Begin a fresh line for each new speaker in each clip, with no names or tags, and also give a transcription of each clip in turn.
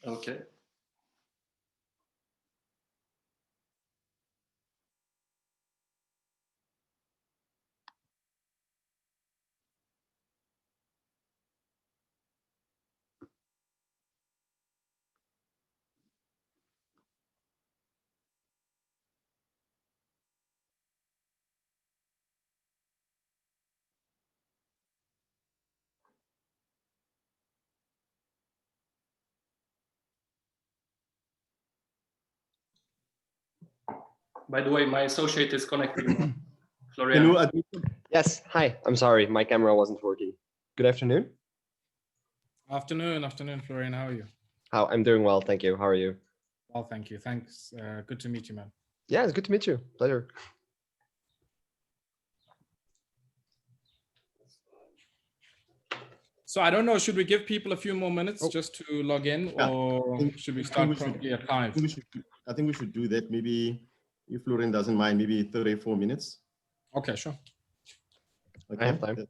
Okay. By the way, my associate is connecting now. Florian.
Can you admit?
Yes, hi. I'm sorry, my camera wasn't working. Good afternoon.
Afternoon, Florian. How are you?
I'm doing well, thank you. How are you?
Well, thank you. Thanks. Good to meet you, man.
Yeah, it's good to meet you. Pleasure.
So I don't know, should we give people a few more minutes just to log in, or should we start promptly at 5?
I think we should do that. Maybe if Florian doesn't mind, maybe 34 minutes.
Okay, sure.
Okay.
I have time.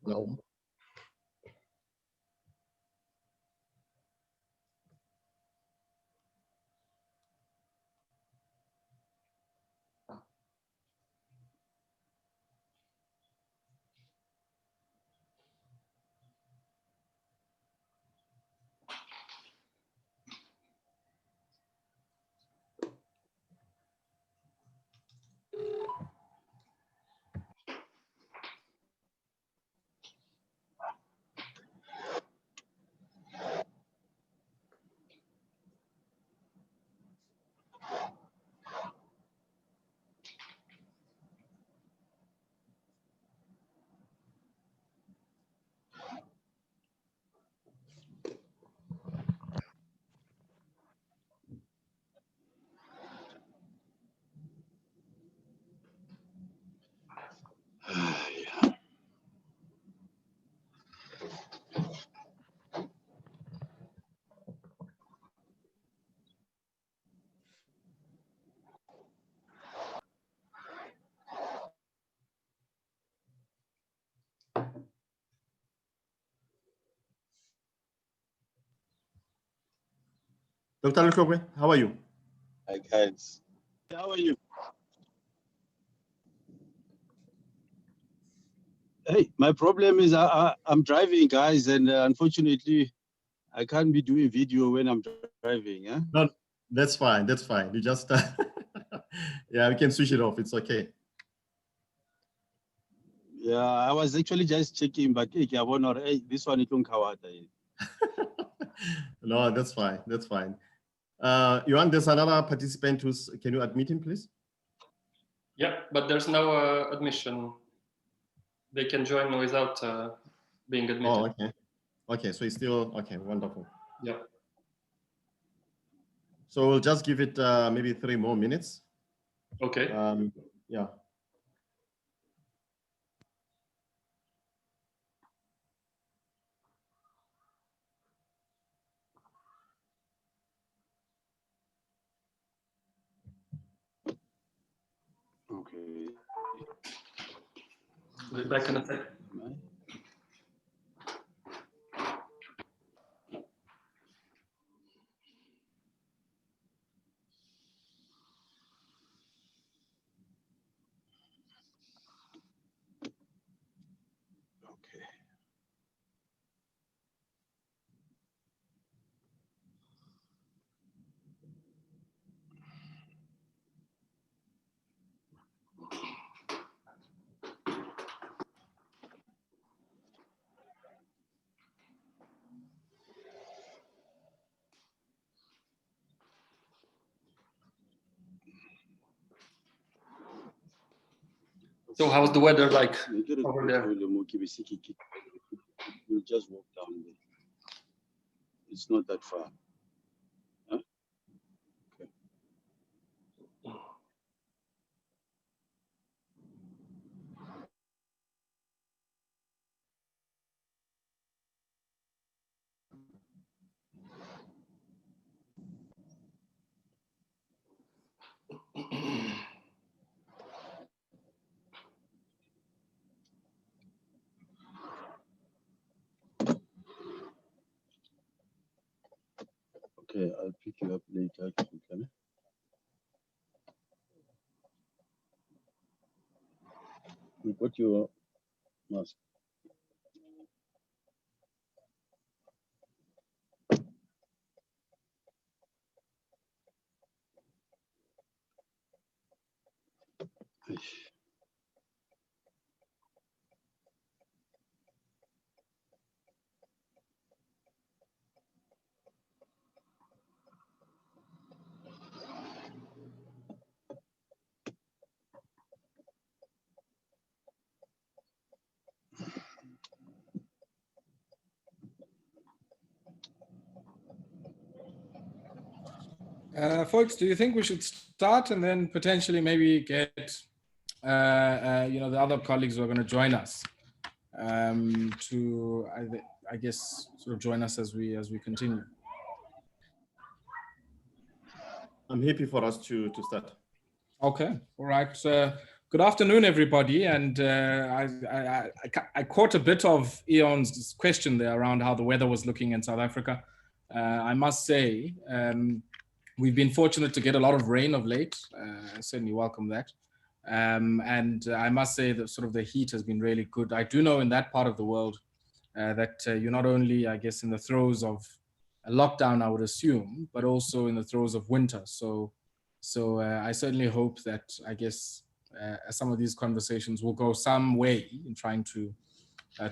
Dr. Lukobe, how are you?
Hi guys. How are you? Hey, my problem is I'm driving, guys, and unfortunately, I can't be doing video when I'm driving. Yeah.
No, that's fine. That's fine. You just, yeah, we can switch it off. It's okay.
Yeah, I was actually just checking, but hey, this one it won't cover.
No, that's fine. That's fine. Johan, there's another participant who's, can you admit him, please?
Yeah, but there's no admission. They can join without being admitted.
Oh, okay. Okay, so it's still, okay, wonderful.
Yeah.
So we'll just give it maybe 3 more minutes.
Okay.
Yeah.
Okay.
We'll be back in a second. So how's the weather like over there?
You just walk down there. It's not that far. Huh? Okay. Okay, I'll pick you up later. You got your mask.
Folks, do you think we should start and then potentially maybe get the other colleagues who are going to join us to, I guess, sort of join us as we continue?
I'm happy for us to start.
Okay, all right. Good afternoon, everybody. And I caught a bit of Eon's question there around how the weather was looking in South Africa. I must say, we've been fortunate to get a lot of rain of late. I certainly welcome that. And I must say that sort of the heat has been really good. I do know in that part of the world that you're not only, I guess, in the throes of a lockdown, I would assume, but also in the throes of winter. So I certainly hope that, I guess, some of these conversations will go some way in trying to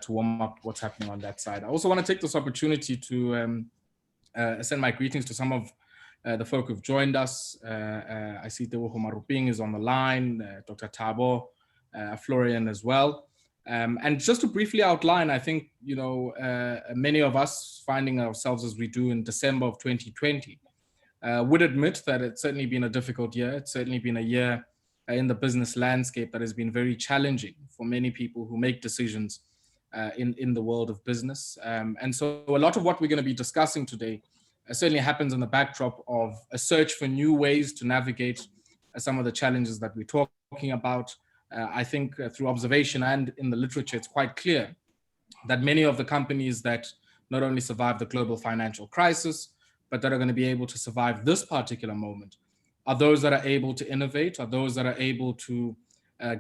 warm up what's happening on that side. I also want to take this opportunity to send my greetings to some of the folk who've joined us. I see Tebogo Maruping is on the line, Dr. Thabo, Florian as well. And just to briefly outline, I think, many of us finding ourselves as we do in December of 2020 would admit that it's certainly been a difficult year. It's certainly been a year in the business landscape that has been very challenging for many people who make decisions in the world of business. And so a lot of what we're going to be discussing today certainly happens in the backdrop of a search for new ways to navigate some of the challenges that we're talking about. I think through observation and in the literature, it's quite clear that many of the companies that not only survived the global financial crisis, but that are going to be able to survive this particular moment are those that are able to innovate, are those that are able to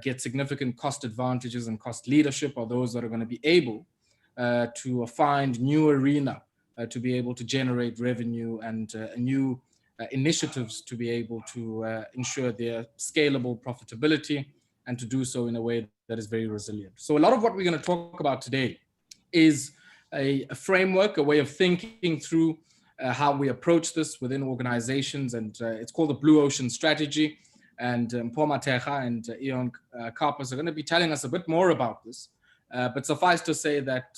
get significant cost advantages and cost leadership, are those that are going to be able to find new arena to be able to generate revenue and new initiatives to be able to ensure their scalable profitability and to do so in a way that is very resilient. So a lot of what we're going to talk about today is a framework, a way of thinking through how we approach this within organizations, and it's called the Blue Ocean Strategy. And Mpho Matega and Eon Karpers are going to be telling us a bit more about this. But suffice to say that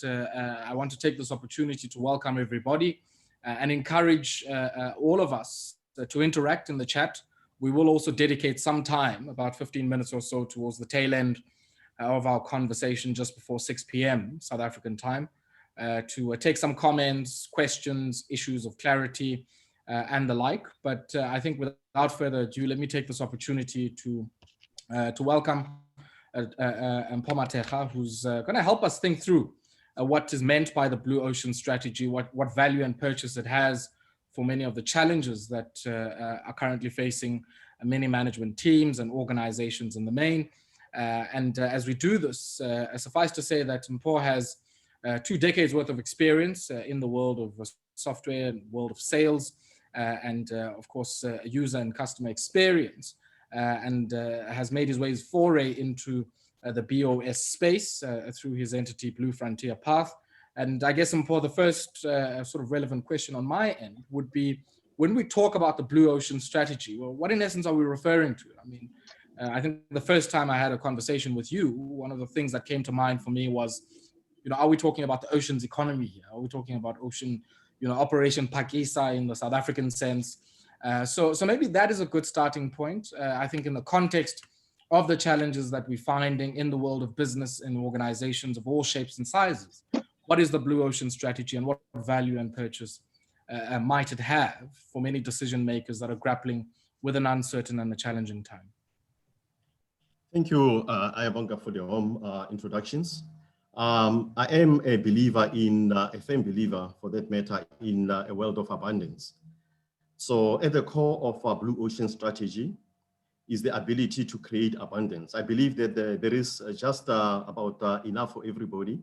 I want to take this opportunity to welcome everybody and encourage all of us to interact in the chat. We will also dedicate some time, about 15 minutes or so, towards the tail end of our conversation just before 6 p.m. South African time to take some comments, questions, issues of clarity, and the like. But I think without further ado, let me take this opportunity to welcome Mpho Matega, who's going to help us think through what is meant by the Blue Ocean Strategy, what value and purchase it has for many of the challenges that are currently facing many management teams and organizations in the main. And as we do this, suffice to say that Mpho has 2 decades worth of experience in the world of software and world of sales, and of course, user and customer experience, and has made his ways foray into the BOS space through his entity Blue Frontier Path. And I guess, Mpho, the first sort of relevant question on my end would be, when we talk about the Blue Ocean Strategy, well, what in essence are we referring to? I mean, I think the first time I had a conversation with you, one of the things that came to mind for me was, are we talking about the ocean's economy here? Are we talking about ocean, Operation Pakisa in the South African sense? So maybe that is a good starting point. I think in the context of the challenges that we're finding in the world of business and organizations of all shapes and sizes, what is the Blue Ocean Strategy and what value and purchase might it have for many decision makers that are grappling with an uncertain and a challenging time?
Thank you, Ayabonga, for the warm introductions. I am a believer a firm believer for that matter, in a world of abundance. So at the core of our Blue Ocean strategy is the ability to create abundance. I believe that there is just about enough for everybody.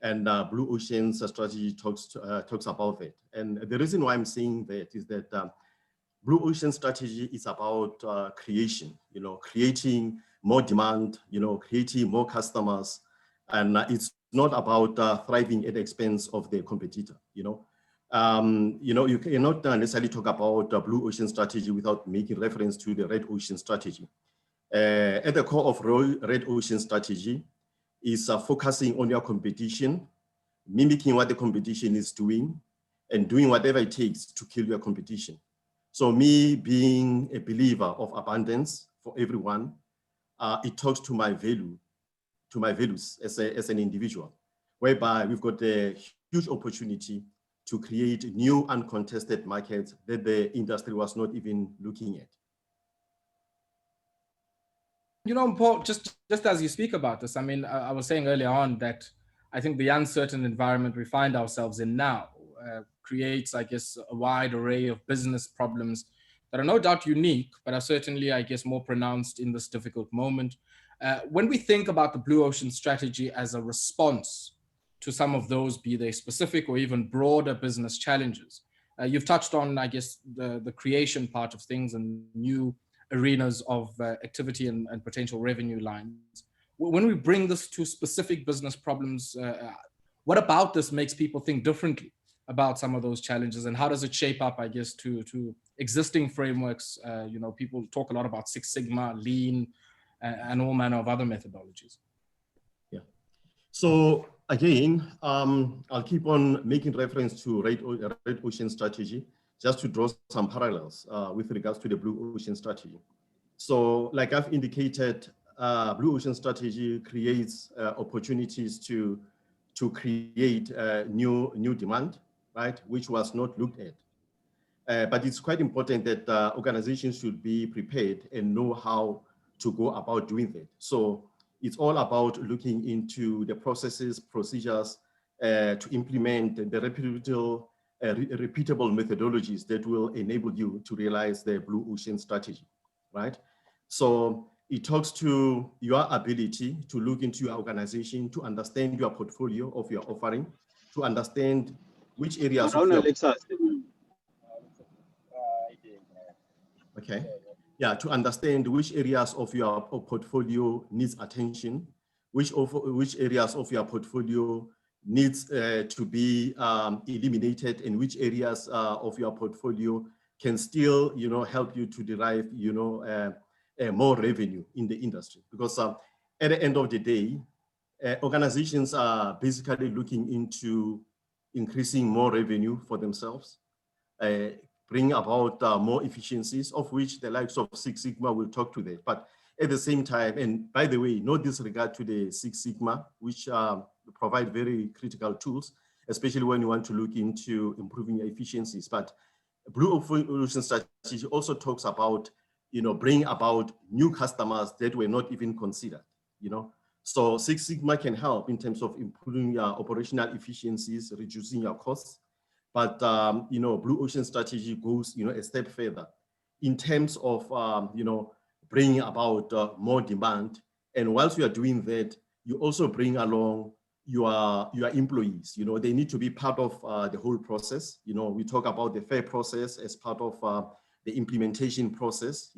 And Blue Ocean's strategy talks about that. And the reason why I'm saying that is that Blue Ocean strategy is about creation, creating more demand, creating more customers. And it's not about thriving at the expense of the competitor, you cannot necessarily talk about Blue Ocean strategy without making reference to the Red Ocean strategy. At the core of Red Ocean strategy is focusing on your competition, mimicking what the competition is doing, and doing whatever it takes to kill your competition. So me being a believer of abundance for everyone, it talks to my values as an individual, whereby we've got a huge opportunity to create new uncontested markets that the industry was not even looking at.
Paul, just as you speak about this, I mean, I was saying earlier on that I think the uncertain environment we find ourselves in now creates, I guess, a wide array of business problems that are no doubt unique, but are certainly, I guess, more pronounced in this difficult moment. When we think about the Blue Ocean strategy as a response to some of those, be they specific or even broader business challenges, you've touched on, I guess, the creation part of things and new arenas of activity and potential revenue lines. When we bring this to specific business problems, what about this makes people think differently about some of those challenges, and how does it shape up, I guess, to existing frameworks? People talk a lot about Six Sigma, Lean, and all manner of other methodologies.
Yeah. So again, I'll keep on making reference to Red Ocean strategy, just to draw some parallels with regards to the Blue Ocean strategy. So like I've indicated, Blue Ocean strategy creates opportunities to create new demand, right, which was not looked at. But it's quite important that organizations should be prepared and know how to go about doing that. So it's all about looking into the processes, procedures to implement the repeatable methodologies that will enable you to realize the Blue Ocean strategy, right? So it talks to your ability to look into your organization, to understand your portfolio of your offering, to understand which areas of your... Okay. Yeah, to understand which areas of your portfolio needs attention, which areas of your portfolio needs to be eliminated, and which areas of your portfolio can still, help you to derive, more revenue in the industry. Because at the end of the day, organizations are basically looking into increasing more revenue for themselves, bring about more efficiencies, of which the likes of Six Sigma will talk to that. But at the same time, and by the way, no disregard to the Six Sigma, which provide very critical tools, especially when you want to look into improving your efficiencies. But Blue Ocean strategy also talks about, bring about new customers that were not even considered, So Six Sigma can help in terms of improving your operational efficiencies, reducing your costs. But, Blue Ocean strategy goes, a step further in terms of, bringing about more demand. And whilst you are doing that, you also bring along your employees. They need to be part of the whole process. We talk about the fair process as part of the implementation process,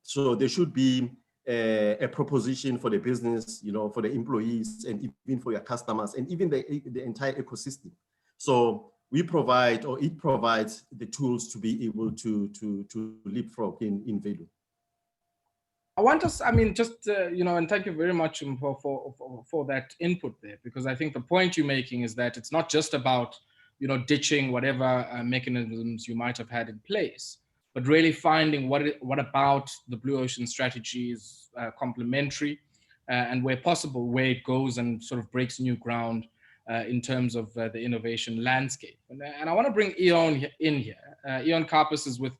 So there should be a proposition for the business, for the employees, and even for your customers, and even the entire ecosystem. So it provides the tools to be able to leapfrog in value.
I want us, and thank you very much for that input there, because I think the point you're making is that it's not just about, ditching whatever mechanisms you might have had in place, but really finding what about the Blue Ocean strategy is complementary, and where possible, where it goes and sort of breaks new ground in terms of the innovation landscape. And I want to bring Eon in here. Eon Karpus is with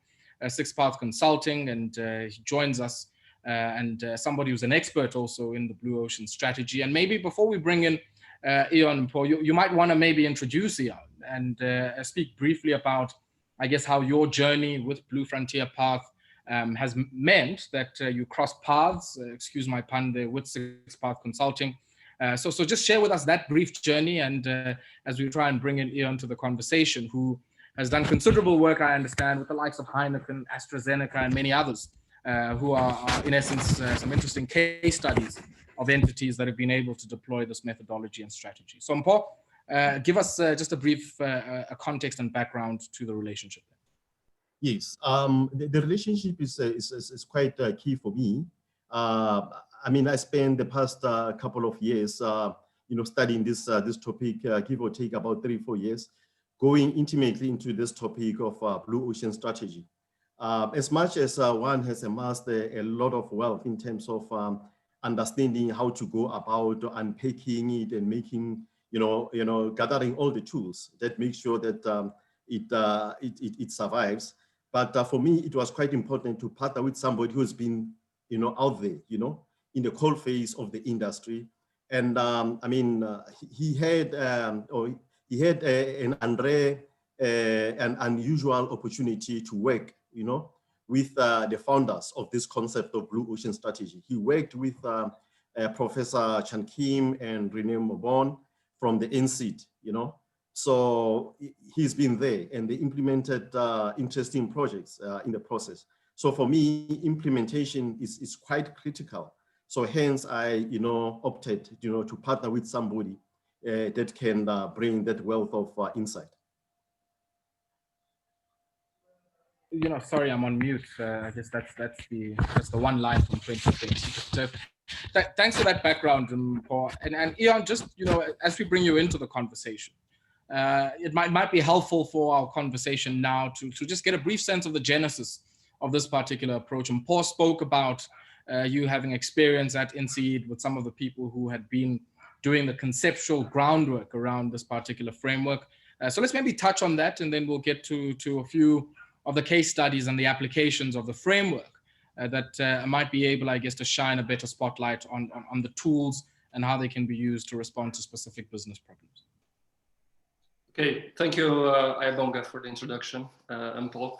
Six Path Consulting, and he joins us, and somebody who's an expert also in the Blue Ocean strategy. And maybe before we bring in Eon and Paul, you might want to maybe introduce Eon and speak briefly about I guess, how your journey with Blue Frontier Path has meant that you crossed paths, excuse my pun there, with Six Path Consulting. So just share with us that brief journey, and as we try and bring in Eon to the conversation, who has done considerable work, I understand, with the likes of Heineken, AstraZeneca, and many others, who are in essence, some interesting case studies of entities that have been able to deploy this methodology and strategy. So Mpho, give us just a brief a context and background to the relationship.
Yes, the relationship is quite key for me. I mean, I spent the past couple of years, studying this topic, give or take about 3-4 years, going intimately into this topic of blue ocean strategy. As much as one has amassed a lot of wealth in terms of understanding how to go about unpacking it and making, gathering all the tools that make sure that it survives. But for me, it was quite important to partner with somebody who's been, out there, in the coal phase of the industry. And I mean, he had an unusual opportunity to work, with the founders of this concept of blue ocean strategy. He worked with Professor Chan Kim and Rene Mobon from the NCID, So he's been there, and they implemented interesting projects in the process. So for me, implementation is quite critical. So hence I, opted, to partner with somebody that can bring that wealth of insight.
Sorry, I'm on mute. I guess that's the one line from 2020. Thanks for that background, Paul. And Eon, just as we bring you into the conversation, it might be helpful for our conversation now to just get a brief sense of the genesis of this particular approach. And Paul spoke about you having experience at NCID with some of the people who had been doing the conceptual groundwork around this particular framework. So let's maybe touch on that, and then we'll get to a few of the case studies and the applications of the framework that might be able, I guess, to shine a better spotlight on the tools and how they can be used to respond to specific business problems.
Okay, thank you, Ayabonga, for the introduction, and Paul.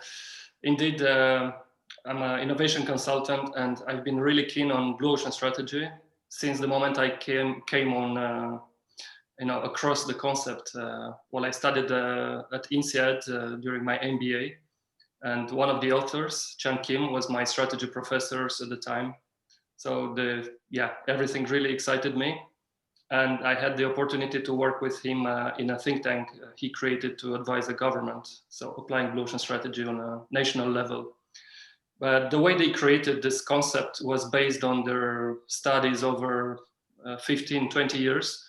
Indeed, I'm an innovation consultant, and I've been really keen on blue ocean strategy since the moment I came on, across the concept. Well, I studied at INSEAD during my MBA, and one of the authors, Chan Kim, was my strategy professor at the time. So everything really excited me. And I had the opportunity to work with him in a think tank he created to advise the government. So applying blue ocean strategy on a national level. But the way they created this concept was based on their studies over 15, 20 years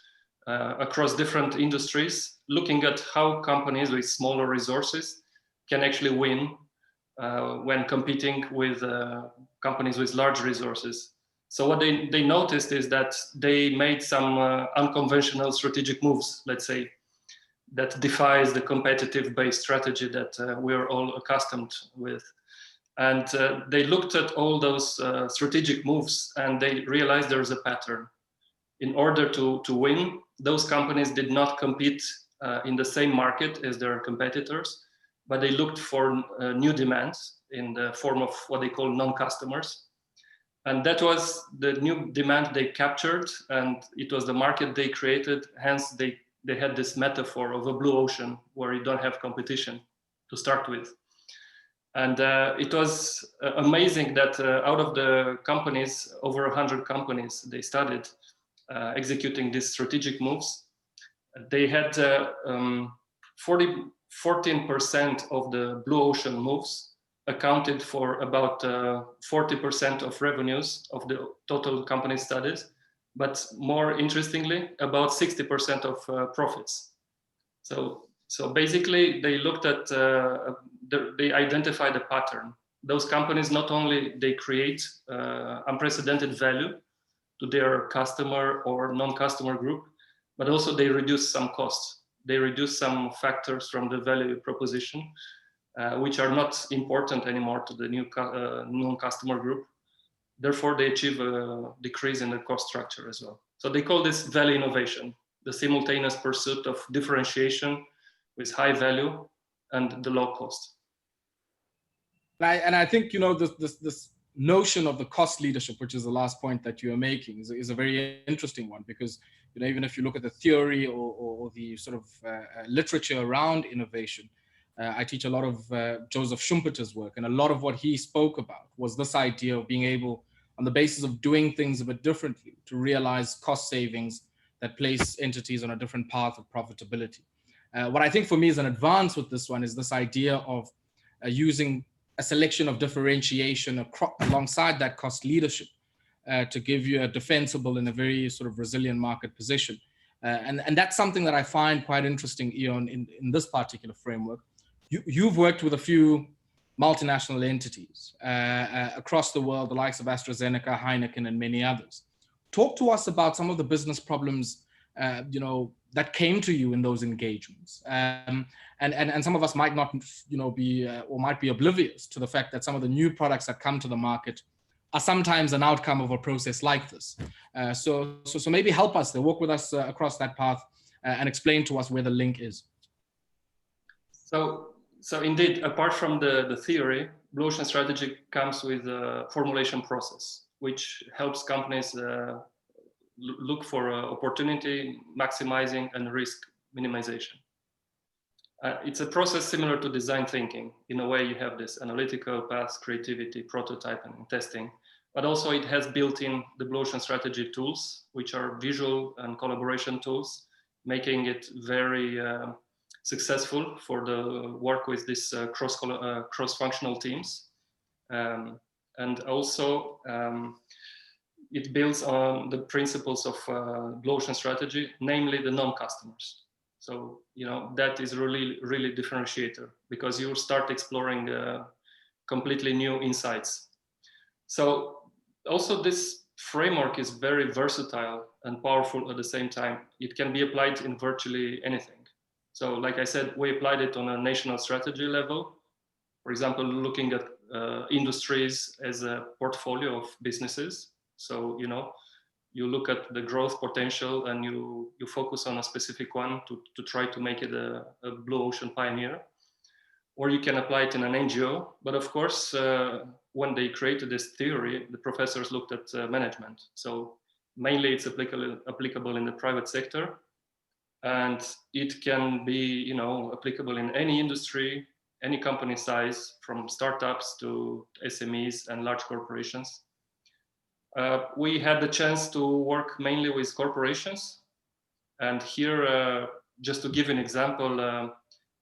across different industries, looking at how companies with smaller resources can actually win when competing with companies with large resources. So what they noticed is that they made some unconventional strategic moves, let's say, that defies the competitive-based strategy that we're all accustomed with. And they looked at all those strategic moves, and they realized there's a pattern. In order to win, those companies did not compete in the same market as their competitors, but they looked for new demands in the form of what they call non-customers. And that was the new demand they captured, and it was the market they created. Hence, they had this metaphor of a blue ocean where you don't have competition to start with. And it was amazing that out of the companies, over 100 companies they studied executing these strategic moves, they had 14% of the blue ocean moves accounted for about 40% of revenues of the total company studies, but more interestingly, about 60% of profits. So basically, they looked at, they identified a pattern. Those companies, not only they create unprecedented value to their customer or non-customer group, but also they reduce some costs. They reduce some factors from the value proposition, which are not important anymore to the new non-customer group. Therefore, they achieve a decrease in the cost structure as well. So they call this value innovation, the simultaneous pursuit of differentiation with high value and the low cost.
And I think, you know, this notion of the cost leadership, which is the last point that you are making, is a very interesting one, because, you know, even if you look at the theory or the sort of literature around innovation, I teach a lot of Joseph Schumpeter's work, and a lot of what he spoke about was this idea of being able, on the basis of doing things a bit differently, to realize cost savings that place entities on a different path of profitability. What I think for me is an advance with this one is this idea of using a selection of differentiation alongside that cost leadership to give you a defensible and a very sort of resilient market position. And that's something that I find quite interesting, Ion, in this particular framework. You've worked with a few multinational entities across the world, the likes of AstraZeneca, Heineken, and many others. Talk to us about some of the business problems, you know, that came to you in those engagements. And some of us might not, you know, be or might be oblivious to the fact that some of the new products that come to the market are sometimes an outcome of a process like this. So maybe help us, walk with us across that path and explain to us where the link is.
So indeed, apart from the theory, Blue Ocean strategy comes with a formulation process, which helps companies look for opportunity maximizing and risk minimization. It's a process similar to design thinking. In a way, you have this analytical path, creativity, prototyping, and testing, but also it has built in the Blue Ocean strategy tools, which are visual and collaboration tools, making it very successful for the work with these cross-functional teams. And also, it builds on the principles of Blue Ocean strategy, namely the non-customers. So, you know, that is really differentiator, because you start exploring completely new insights. So also this framework is very versatile and powerful at the same time. It can be applied in virtually anything. So like I said, we applied it on a national strategy level. For example, looking at industries as a portfolio of businesses. So, you know, you look at the growth potential and you focus on a specific one to try to make it a Blue Ocean pioneer. Or you can apply it in an NGO. But of course, when they created this theory, the professors looked at management. So mainly it's applicable in the private sector. And it can be, you know, applicable in any industry, any company size, from startups to SMEs and large corporations. We had the chance to work mainly with corporations. And here, just to give an example,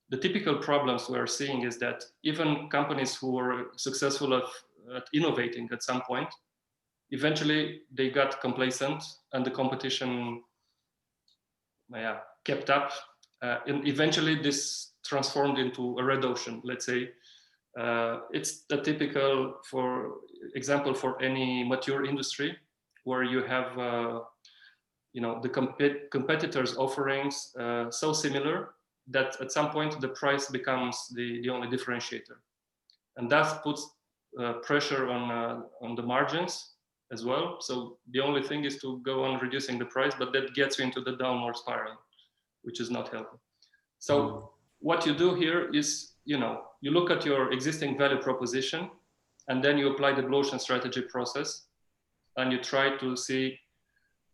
the typical problems we're seeing is that even companies who were successful at innovating at some point, eventually they got complacent and the competition kept up. And eventually this transformed into a red ocean, let's say. It's the typical, for example, for any mature industry where you have, you know, the competitors' offerings so similar that at some point the price becomes the only differentiator, and that puts pressure on the margins as well. So the only thing is to go on reducing the price, but that gets you into the downward spiral, which is not healthy. So what you do here is, you know, you look at your existing value proposition, and then you apply the Blue Ocean strategy process, and you try to see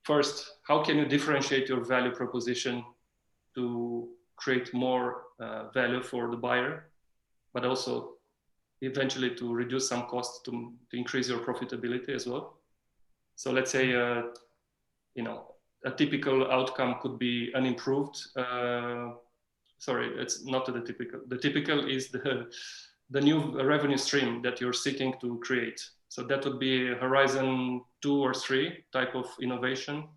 first, how can you differentiate your value proposition to create more value for the buyer, but also eventually to reduce some costs to increase your profitability as well. So let's say, you know, a typical outcome could be an improved, sorry, it's not the typical. The typical is the new revenue stream that you're seeking to create. So that would be Horizon 2 or 3 type of innovation,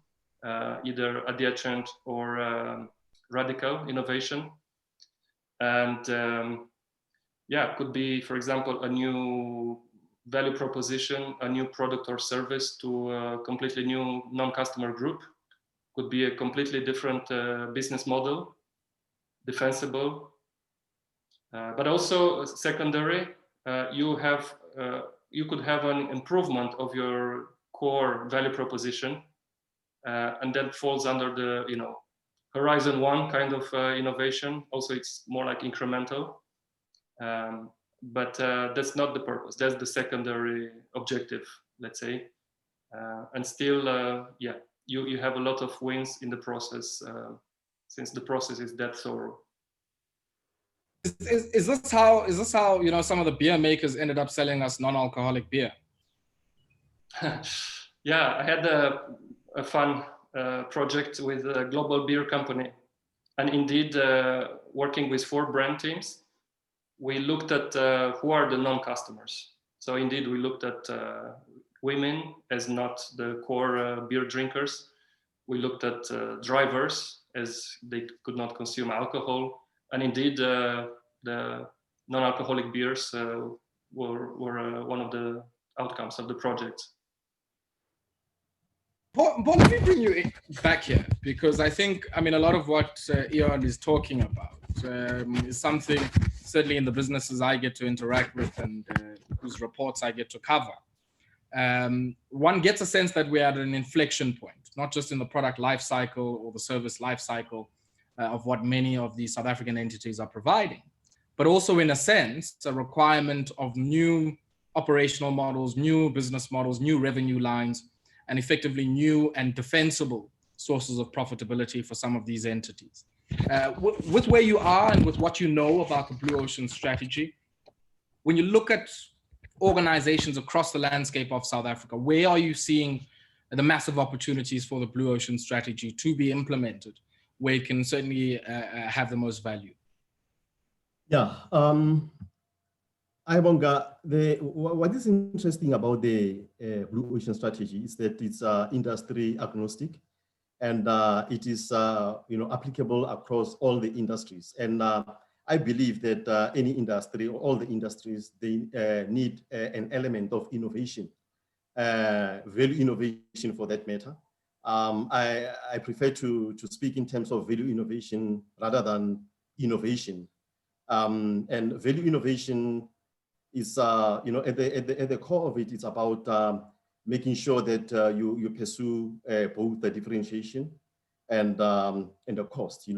either adjacent or radical innovation. And yeah, could be, for example, a new value proposition, a new product or service to a completely new non-customer group. Could be a completely different business model, defensible, but also secondary. You could have an improvement of your core value proposition, and that falls under the, you know, Horizon 1 kind of innovation. Also, it's more like incremental. but that's not the purpose. That's the secondary objective, let's say. And still, yeah, you have a lot of wins in the process, since the process is that thorough.
Is this how some of the beer makers ended up selling us non-alcoholic beer?
Yeah, I had a fun project with a global beer company, and indeed, working with 4 brand teams, we looked at who are the non-customers. So indeed, we looked at women as not the core beer drinkers. We looked at drivers as they could not consume alcohol. And indeed, the non-alcoholic beers were one of the outcomes of the project.
Paul, let me bring you back here, because I think, a lot of what Eon is talking about is something, certainly in the businesses I get to interact with and whose reports I get to cover. One gets a sense that we're at an inflection point, not just in the product life cycle or the service life cycle of what many of these South African entities are providing, but also in a sense, a requirement of new operational models, new business models, new revenue lines, and effectively new and defensible sources of profitability for some of these entities. With where you are and with what you know about the Blue Ocean strategy, when you look at organizations across the landscape of South Africa, where are you seeing the massive opportunities for the Blue Ocean strategy to be implemented, where it can certainly have the most value?
Yeah, Ayabonga, what is interesting about the Blue Ocean strategy is that it's industry agnostic, and it is applicable across all the industries. And I believe that any industry or all the industries, they need an element of innovation, value innovation for that matter. I prefer to speak in terms of value innovation rather than innovation. And value innovation is, at the core of it, it's about making sure that you pursue both the differentiation and the cost.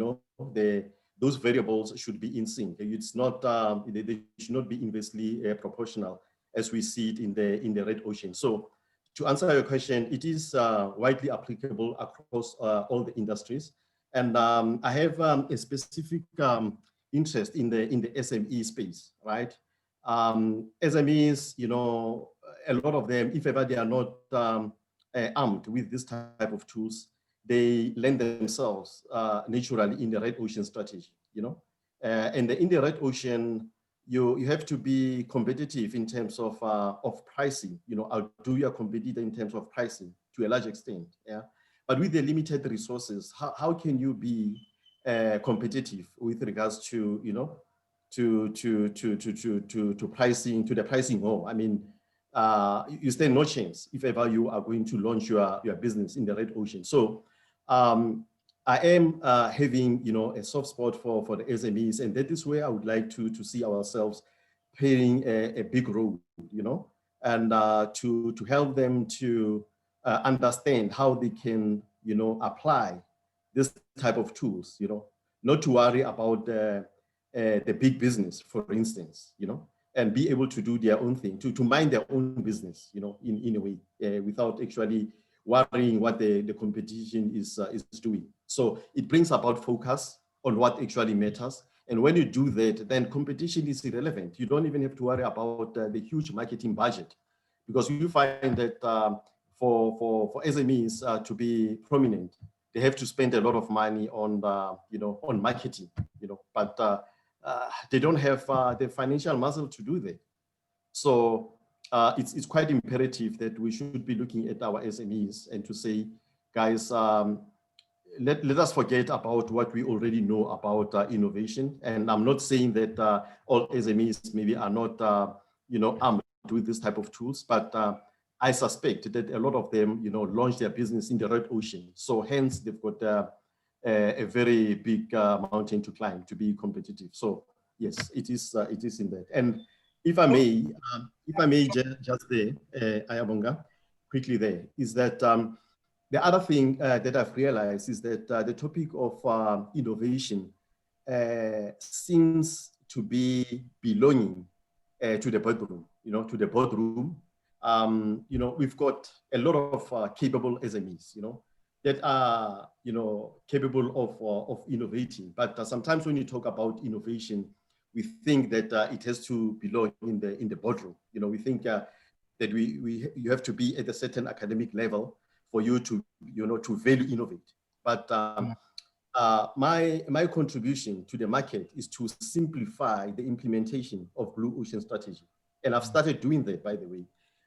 Those variables should be in sync. It's not, they should not be inversely proportional as we see it in the red ocean. So to answer your question, it is widely applicable across all the industries. And I have a specific interest in the SME space, right? SMEs, a lot of them, if ever they are not armed with this type of tools, they lend themselves naturally in the red ocean strategy, and in the red ocean, you have to be competitive in terms of pricing, outdo your competitor in terms of pricing to a large extent, yeah. But with the limited resources, how can you be competitive with regards to, to pricing, to the pricing war? I mean, you stand no chance if ever you are going to launch your business in the red ocean. So I am having, a soft spot for the SMEs, and that is where I would like to see ourselves playing a big role, and to help them to understand how they can, apply this type of tools, not to worry about the big business, for instance, and be able to do their own thing, to mind their own business, in a way, without actually worrying what the competition is doing. So it brings about focus on what actually matters. And when you do that, then competition is irrelevant. You don't even have to worry about the huge marketing budget, because you find that for SMEs to be prominent, they have to spend a lot of money on on marketing, but they don't have the financial muscle to do that. So it's quite imperative that we should be looking at our SMEs and to say, guys, let us forget about what we already know about innovation. And I'm not saying that all SMEs maybe are not, armed with this type of tools, but I suspect that a lot of them, launch their business in the red ocean. So hence they've got a very big mountain to climb to be competitive. So yes, it is in that. And if I may just there, Ayabonga, quickly there, is that the other thing that I've realized is that the topic of innovation seems to be belonging to the boardroom, to the boardroom. We've got a lot of capable SMEs, that are, capable of innovating. But sometimes when you talk about innovation, we think that it has to belong in the boardroom. We think that you have to be at a certain academic level for you to, to value innovate. But my contribution to the market is to simplify the implementation of Blue Ocean strategy. And I've started doing that, by the way.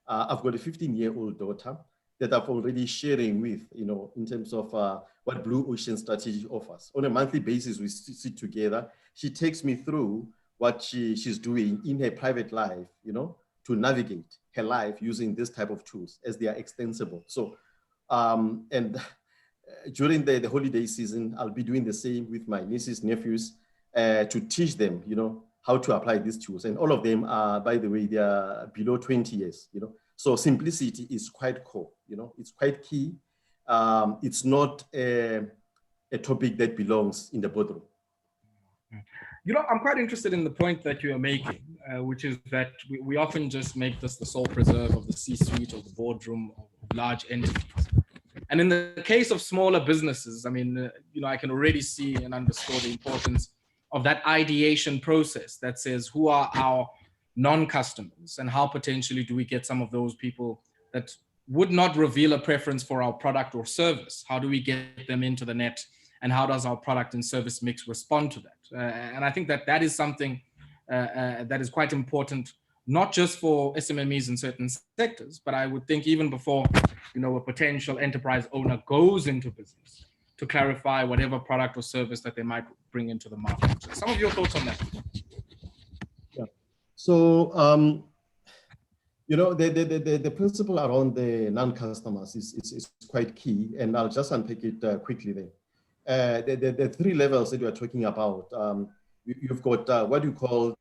I've got a 15-year-old daughter that I've already sharing with, in terms of what Blue Ocean strategy offers. On a monthly basis, we sit together. She takes me through what she's doing in her private life, to navigate her life using this type of tools as they are extensible. So, during the holiday season, I'll be doing the same with my nieces, nephews, to teach them, how to apply these tools. And all of them are, by the way, they are below 20 years, So simplicity is quite core, it's quite key. It's not a topic that belongs in the boardroom.
I'm quite interested in the point that you are making, which is that we often just make this the sole preserve of the C-suite or the boardroom of large entities. And in the case of smaller businesses, I mean, I can already see and underscore the importance of that ideation process that says, who are our non-customers and how potentially do we get some of those people that would not reveal a preference for our product or service? How do we get them into the net? And how does our product and service mix respond to that? And I think that is something that is quite important, not just for SMMEs in certain sectors, but I would think even before, a potential enterprise owner goes into business to clarify whatever product or service that they might bring into the market. So some of your thoughts on that?
Yeah. So, the principle around the non-customers is quite key, and I'll just unpick it quickly there. The three levels that you are talking about, you've got what you call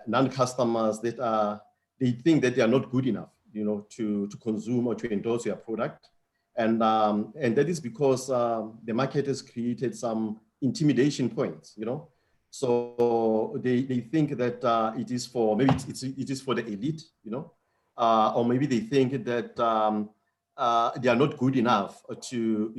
non-customers that they think that they are not good enough, to consume or to endorse your product. And that is because the market has created some intimidation points, So they think that it is for, maybe it is for the elite, or maybe they think that they are not good enough to,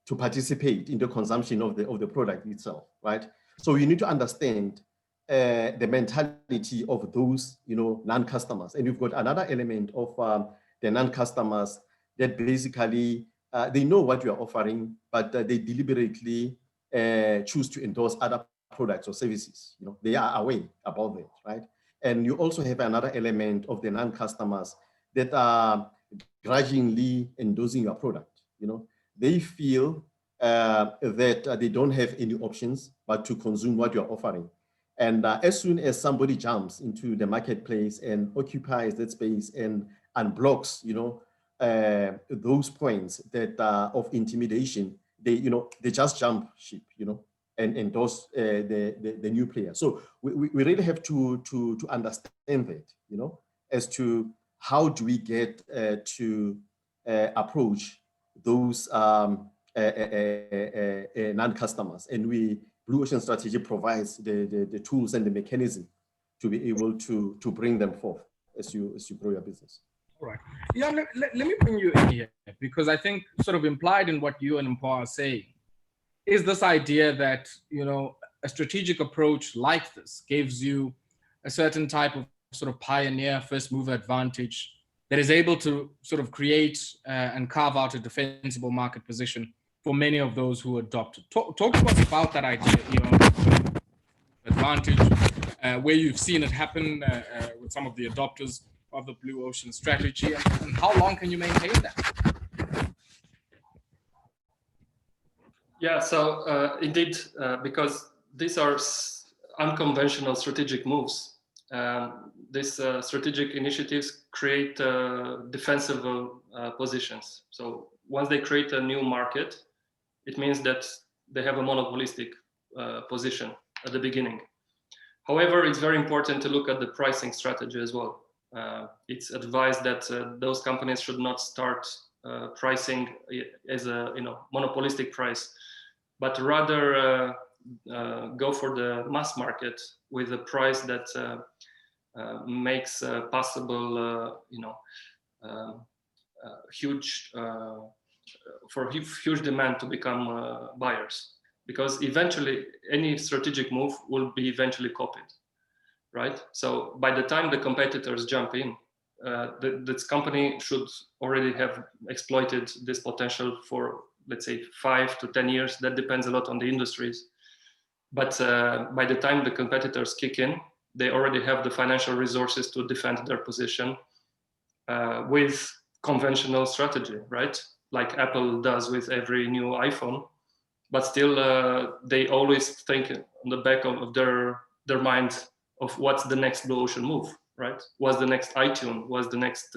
to participate in the consumption of the product itself, right? So you need to understand the mentality of those, non-customers. And you've got another element of the non-customers that basically, they know what you are offering, but they deliberately choose to endorse other products or services. They are aware about that, right? And you also have another element of the non-customers that are grudgingly endorsing your product. They feel that they don't have any options but to consume what you're offering. And as soon as somebody jumps into the marketplace and occupies that space and unblocks, those points that are of intimidation, they just jump ship, and endorse the new player. So we really have to understand that, as to how do we get to approach those non-customers, and Blue Ocean strategy provides the tools and the mechanism to be able to bring them forth as you grow your business.
All right. Yeah, let me bring you in here, because I think sort of implied in what you and Mpo are saying is this idea that, a strategic approach like this gives you a certain type of sort of pioneer first mover advantage that is able to sort of create and carve out a defensible market position for many of those who adopt it. Talk to us about that idea, advantage, where you've seen it happen with some of the adopters of the Blue Ocean strategy, and how long can you maintain that?
Yeah, so indeed, because these are unconventional strategic moves, these strategic initiatives create defensible positions. So once they create a new market, it means that they have a monopolistic position at the beginning. However, it's very important to look at the pricing strategy as well. It's advised that those companies should not start pricing as a monopolistic price, but rather go for the mass market with a price that makes possible, huge huge demand to become buyers, because eventually any strategic move will be eventually copied, right? So by the time the competitors jump in, this company should already have exploited this potential for, let's say, 5 to 10 years. That depends a lot on the industries. But by the time the competitors kick in, they already have the financial resources to defend their position with conventional strategy, right? Like Apple does with every new iPhone. But still, they always think on the back of their mind of what's the next blue ocean move, right? What's the next iTunes? What's the next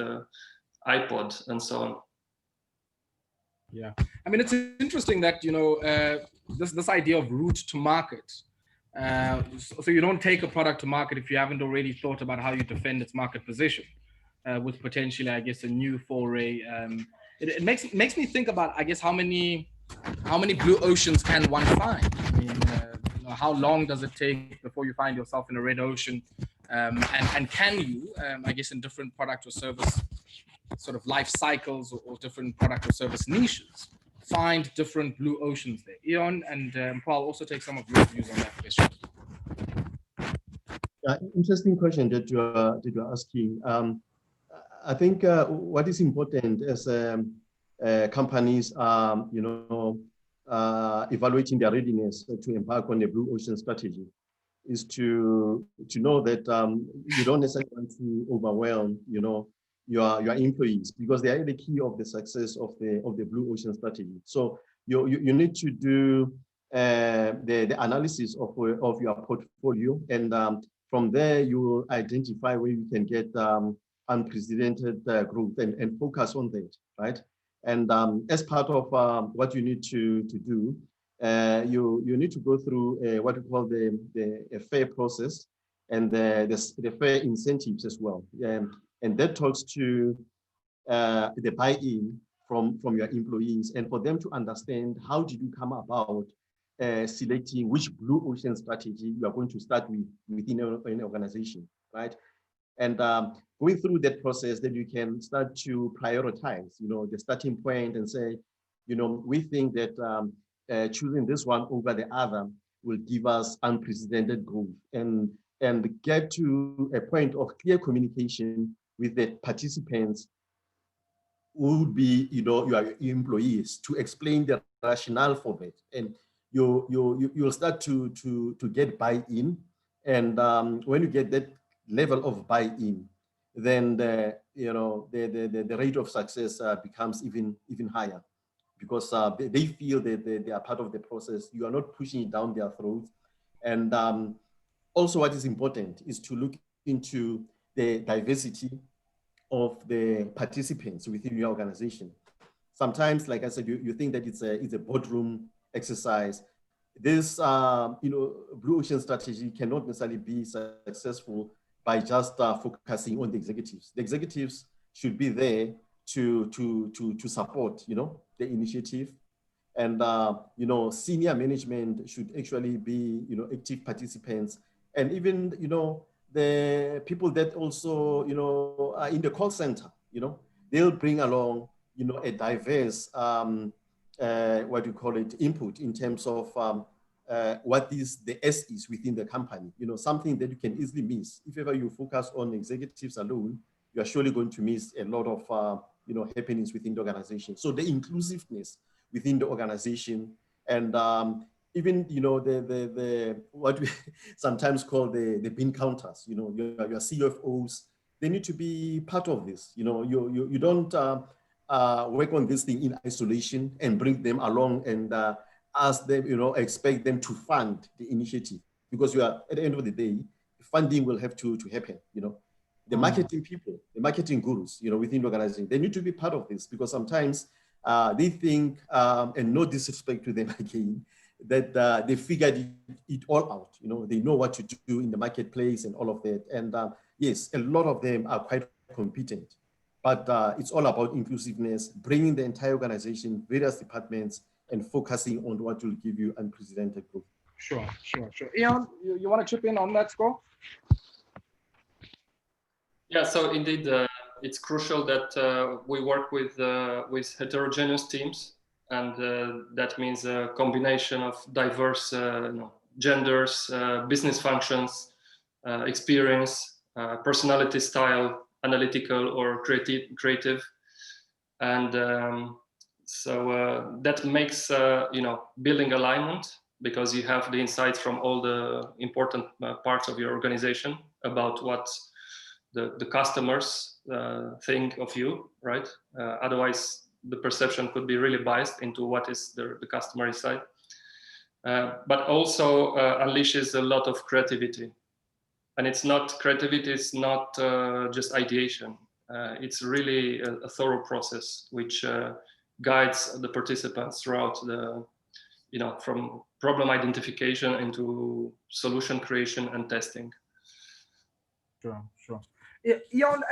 iPod, and so on.
Yeah, I mean, it's interesting that, this idea of route to market. So you don't take a product to market if you haven't already thought about how you defend its market position with potentially, I guess, a new foray. It makes me think about, I guess, how many blue oceans can one find? I mean, how long does it take before you find yourself in a red ocean? And can you, I guess, in different product or service sort of life cycles or different product or service niches, find different blue oceans there? Ion and Paul, also take some of your views on that question.
Interesting question that you're asking. I think what is important as companies are, evaluating their readiness to embark on the blue ocean strategy is to know that you don't necessarily want to overwhelm, your employees, because they are the key of the success of the blue ocean strategy. So you need to do the analysis of your portfolio, and from there you will identify where you can get unprecedented growth and focus on that, right? And as part of what you need to do, you need to go through what we call the fair process and the fair incentives as well. And that talks to the buy-in from your employees, and for them to understand how did you come about selecting which blue ocean strategy you are going to start with within an organization, right? And going through that process, then you can start to prioritize, the starting point and say, we think that choosing this one over the other will give us unprecedented growth, and get to a point of clear communication with the participants who would be, your employees, to explain the rationale for that. And you'll start to get buy-in. And when you get that level of buy-in, then the rate of success becomes even higher, because they feel that they are part of the process. You are not pushing it down their throats. And also, what is important is to look into the diversity of the participants within your organization. Sometimes, like I said, you think that it's a boardroom exercise. This blue ocean strategy cannot necessarily be successful by just focusing on the executives. The executives should be there to support, the initiative. And, senior management should actually be, active participants. And even, the people that also, are in the call center, they'll bring along, a diverse, input in terms of what is the S is within the company, something that you can easily miss. If ever you focus on executives alone, you are surely going to miss a lot of, happenings within the organization. So the inclusiveness within the organization, and even, the what we sometimes call the bean counters, your CFOs, they need to be part of this. You don't work on this thing in isolation and bring them along and ask them, expect them to fund the initiative, because you are, at the end of the day, funding will have to happen. The marketing people, the marketing gurus, within the organization, they need to be part of this, because sometimes they think, and no disrespect to them again, that they figured it all out. They know what to do in the marketplace and all of that. And yes, a lot of them are quite competent, but it's all about inclusiveness, bringing the entire organization, various departments, and focusing on what will give you unprecedented growth.
Sure. Ian, you want to chip in on that score?
Yeah, so indeed, it's crucial that we work with heterogeneous teams, and that means a combination of diverse genders, business functions, experience, personality style, analytical or creative, and so that makes building alignment, because you have the insights from all the important parts of your organization about what the customers think of you, right? Otherwise, the perception could be really biased into what is the customer inside. But also unleashes a lot of creativity. And creativity is not just ideation. It's really a thorough process which guides the participants throughout from problem identification into solution creation and testing.
Sure. Ian,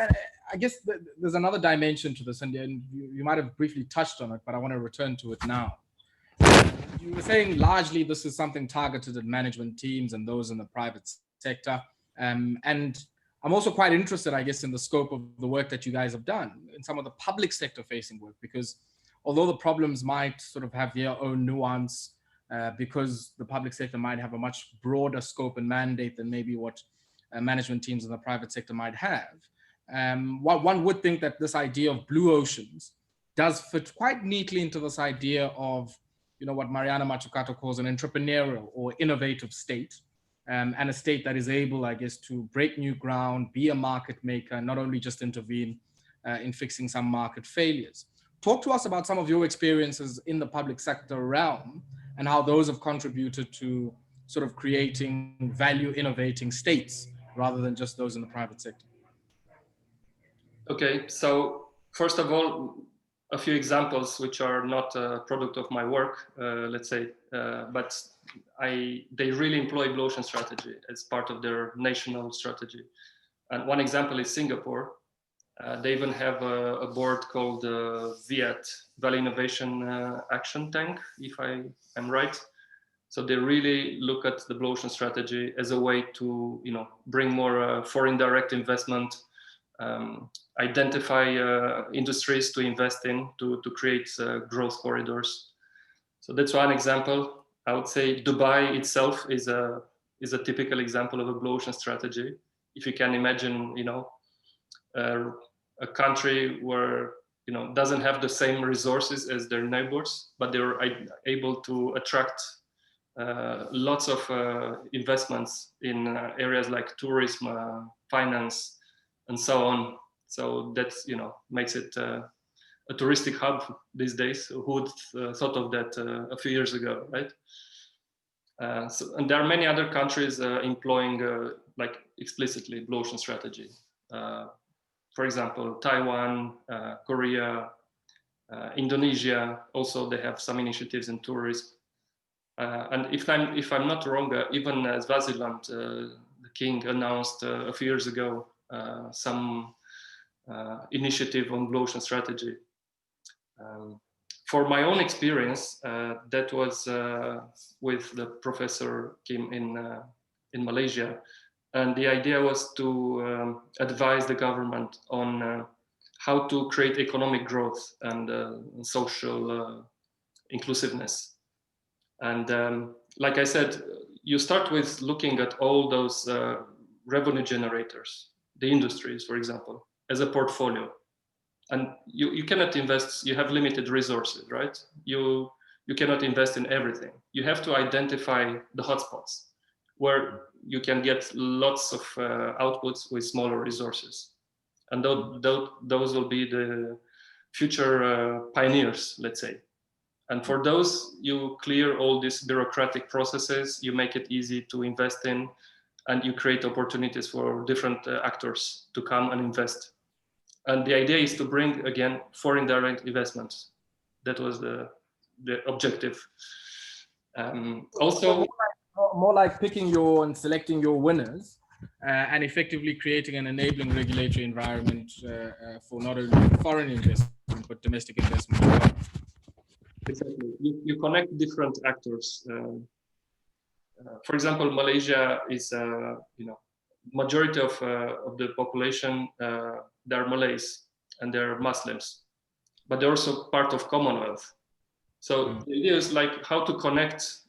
I guess there's another dimension to this, and you might have briefly touched on it, but I want to return to it now. You were saying largely this is something targeted at management teams and those in the private sector. And I'm also quite interested, I guess, in the scope of the work that you guys have done in some of the public sector facing work, because although the problems might sort of have their own nuance, because the public sector might have a much broader scope and mandate than maybe what management teams in the private sector might have. One would think that this idea of blue oceans does fit quite neatly into this idea of, what Mariana Mazzucato calls an entrepreneurial or innovative state, and a state that is able, I guess, to break new ground, be a market maker, not only just intervene in fixing some market failures. Talk to us about some of your experiences in the public sector realm and how those have contributed to sort of creating value innovating states rather than just those in the private sector.
Okay, so first of all, a few examples which are not a product of my work, let's say, but they really employ blue ocean strategy as part of their national strategy. And one example is Singapore. They even have a board called VIAT, Valley Innovation Action Tank, if I am right. So they really look at the blue ocean strategy as a way to, bring more foreign direct investment, identify industries to invest in to create growth corridors. So that's one example. I would say Dubai itself is a typical example of a blue ocean strategy. If you can imagine, a country where doesn't have the same resources as their neighbors, but they're able to attract lots of investments in areas like tourism, finance, and so on. So that's makes it a touristic hub these days. Who would thought of that a few years ago, right? And there are many other countries employing like explicitly blue ocean strategy. For example, Taiwan, Korea, Indonesia. Also, they have some initiatives in tourism. And if I'm not wrong, even Swaziland, the king announced a few years ago some initiative on blue ocean strategy. For my own experience, that was with the Professor Kim in Malaysia, and the idea was to advise the government on how to create economic growth and social inclusiveness. And like I said, you start with looking at all those revenue generators, the industries, for example, as a portfolio. And you cannot invest, you have limited resources, right? You cannot invest in everything. You have to identify the hotspots where you can get lots of outputs with smaller resources. And those will be the future pioneers, let's say. And for those, you clear all these bureaucratic processes, you make it easy to invest in, and you create opportunities for different actors to come and invest. And the idea is to bring, again, foreign direct investments. That was the objective. Also,
more like picking and selecting your winners, and effectively creating an enabling regulatory environment for not only foreign investment, but domestic investment as well.
Exactly. You connect different actors. For example, Malaysia is, majority of the population, they're Malays and they're Muslims, but they're also part of Commonwealth. So the idea is like how to connect,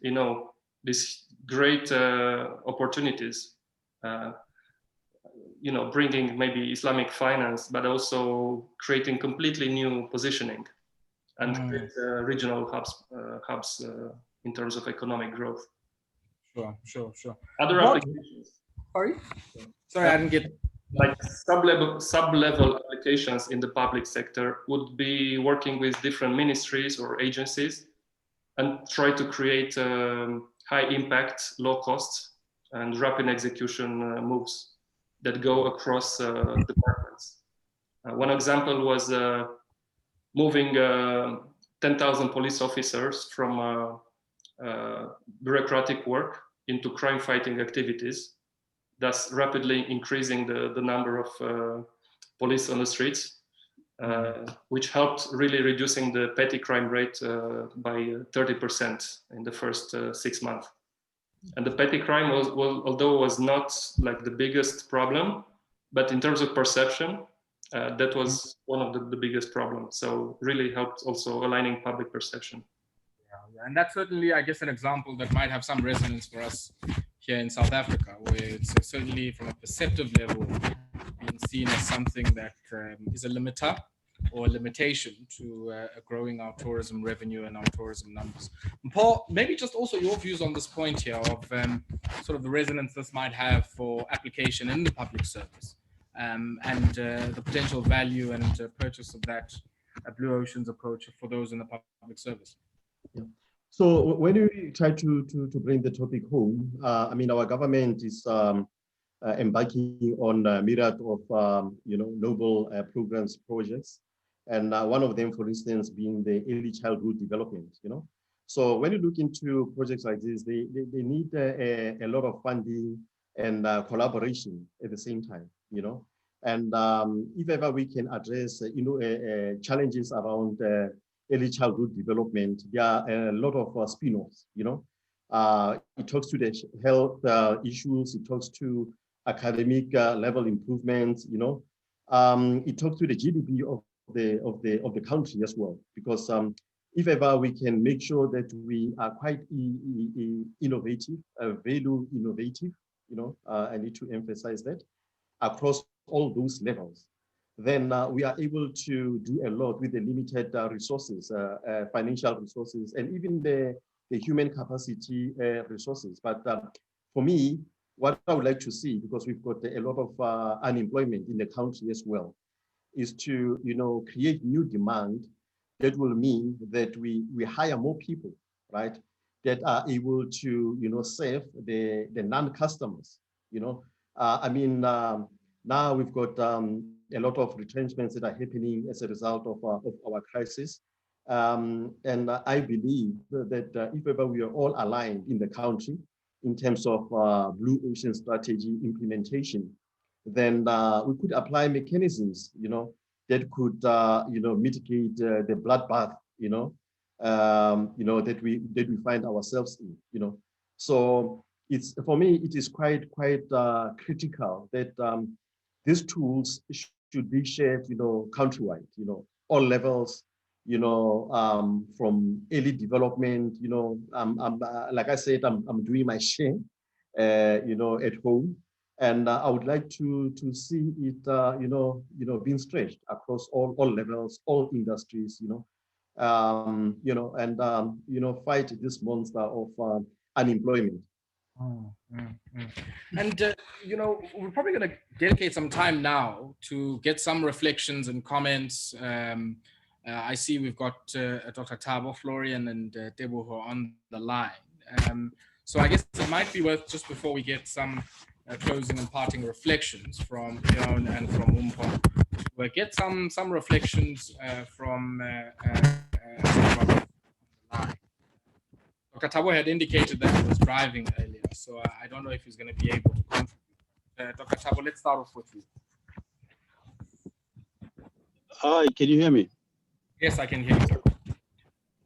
these great opportunities, bringing maybe Islamic finance, but also creating completely new positioning and create regional hubs in terms of economic growth.
Sure.
Other applications.
Sorry, I didn't get.
Like sub-level applications in the public sector would be working with different ministries or agencies and try to create high impact, low cost, and rapid execution moves that go across departments. One example was moving 10,000 police officers from bureaucratic work into crime fighting activities, thus rapidly increasing the number of police on the streets, which helped really reducing the petty crime rate by 30% in the first 6 months. And the petty crime although was not like the biggest problem, but in terms of perception, that was one of the biggest problems. So really helped also aligning public perception.
Yeah, and that's certainly, I guess, an example that might have some resonance for us here in South Africa, where it's certainly from a perceptive level being seen as something that is a limiter or a limitation to growing our tourism revenue and our tourism numbers. And Paul, maybe just also your views on this point here of sort of the resonance this might have for application in the public service, and the potential value and purchase of that Blue Ocean's approach for those in the public service.
Yeah. So when we try to bring the topic home, our government is embarking on a myriad of noble programs, projects, and one of them, for instance, being the early childhood development. So when you look into projects like this, they need a lot of funding and collaboration at the same time. And if ever we can address challenges around early childhood development, there are a lot of spin-offs. It talks to the health issues, it talks to academic level improvements. It talks to the GDP of the country as well, because if ever we can make sure that we are quite innovative, value innovative, I need to emphasize that, across all those levels, then we are able to do a lot with the limited resources, financial resources, and even the human capacity resources. But for me, what I would like to see, because we've got a lot of unemployment in the country as well, is to create new demand that will mean that we hire more people, right, that are able to serve the non-customers. Now we've got a lot of retrenchments that are happening as a result of our crisis. And I believe that if ever we are all aligned in the country in terms of Blue Ocean strategy implementation, then we could apply mechanisms, that could, mitigate the bloodbath, that we find ourselves in, So for me, it is quite critical that these tools should be shared, countrywide, all levels, from early development, like I said, I'm doing my share, at home, and I would like to see it, being stretched across all levels, all industries, and fight this monster of unemployment.
And we're probably going to dedicate some time now to get some reflections and comments. I see we've got Dr. Thabo, Florian, and Teboho on the line. So I guess it might be worth, just before we get some closing and parting reflections from Leon and from Umpo, we'll get some reflections from Dr. Thabo had indicated that he was driving earlier, so I don't know if he's going to be able to contribute. Dr. Thabo, let's start off with you.
Hi, can you hear me?
Yes, I can hear you, sir.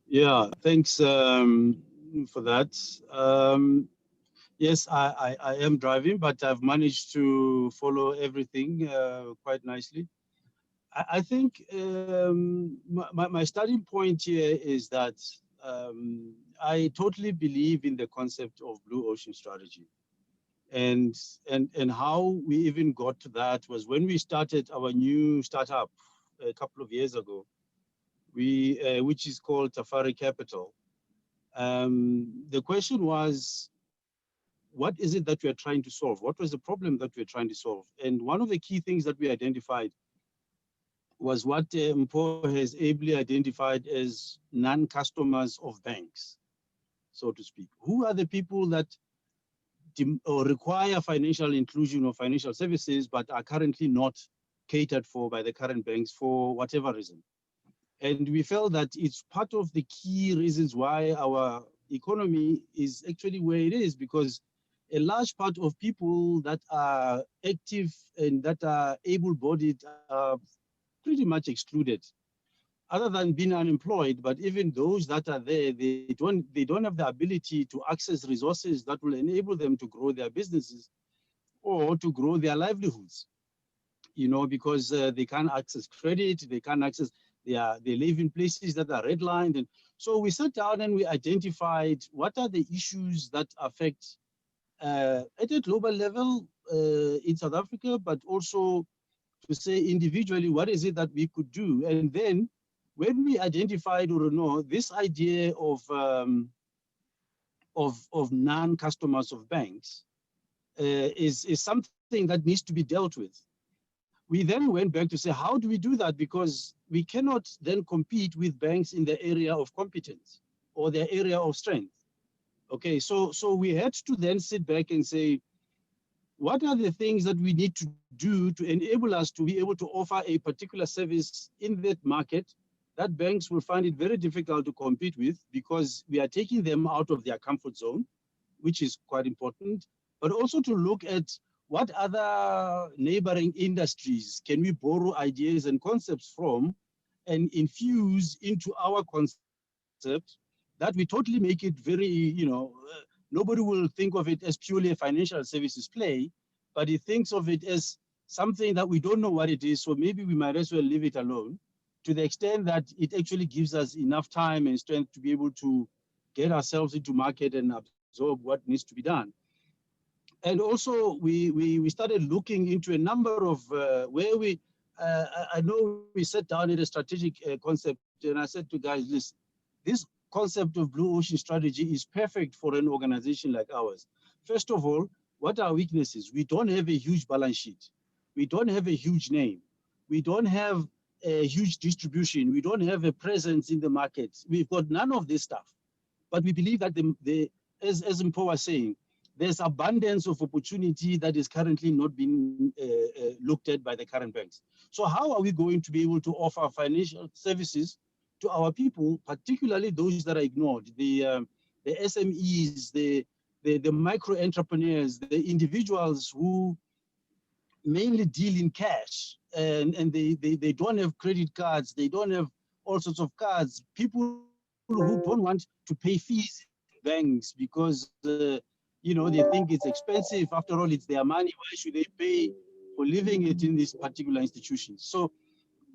Yeah, thanks for that. Yes, I am driving, but I've managed to follow everything quite nicely. I think my starting point here is that I totally believe in the concept of blue ocean strategy. And how we even got to that was when we started our new startup a couple of years ago, which is called Tafari Capital. The question was, what is it that we are trying to solve? What was the problem that we're trying to solve? And one of the key things that we identified was what Mpho has ably identified as non-customers of banks, so to speak. Who are the people that require financial inclusion or financial services, but are currently not catered for by the current banks for whatever reason? And we felt that it's part of the key reasons why our economy is actually where it is, because a large part of people that are active and that are able-bodied are pretty much excluded, other than being unemployed. But even those that are there, they don't have the ability to access resources that will enable them to grow their businesses or to grow their livelihoods, because they can't access credit, they can't access, they live in places that are redlined. And so we sat down and we identified what are the issues that affect at a global level in South Africa, but also to say individually, what is it that we could do? And then when we identified, this idea of non-customers of banks is something that needs to be dealt with. We then went back to say, how do we do that? Because we cannot then compete with banks in the area of competence or their area of strength. Okay, so we had to then sit back and say, what are the things that we need to do to enable us to be able to offer a particular service in that market that banks will find it very difficult to compete with, because we are taking them out of their comfort zone, which is quite important, but also to look at what other neighboring industries can we borrow ideas and concepts from and infuse into our concept, that we totally make it very, nobody will think of it as purely a financial services play, but he thinks of it as something that we don't know what it is, so maybe we might as well leave it alone, to the extent that it actually gives us enough time and strength to be able to get ourselves into market and absorb what needs to be done. And also we started looking into a number of where I know we sat down at a strategic concept, and I said to guys, listen, this concept of blue ocean strategy is perfect for an organization like ours. First of all, what are our weaknesses? We don't have a huge balance sheet. We don't have a huge name. We don't have a huge distribution. We don't have a presence in the market. We've got none of this stuff. But we believe that as Mpho was saying, there's abundance of opportunity that is currently not being looked at by the current banks. So how are we going to be able to offer financial services to our people, particularly those that are ignored, the SMEs, the micro entrepreneurs, the individuals who mainly deal in cash, and they don't have credit cards, they don't have all sorts of cards, people who don't want to pay fees in banks because they think it's expensive. After all, it's their money. Why should they pay for leaving it in these particular institutions? So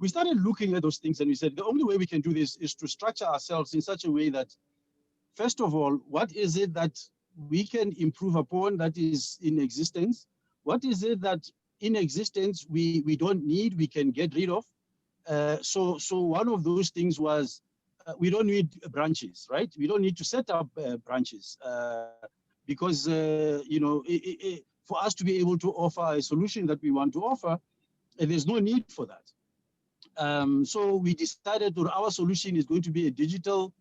we started looking at those things, and we said the only way we can do this is to structure ourselves in such a way that, first of all, what is it that we can improve upon that is in existence? What is it that in existence we don't need, we can get rid of? So one of those things was we don't need branches, right? We don't need to set up branches because for us to be able to offer a solution that we want to offer, there's no need for that. So we decided that our solution is going to be a digital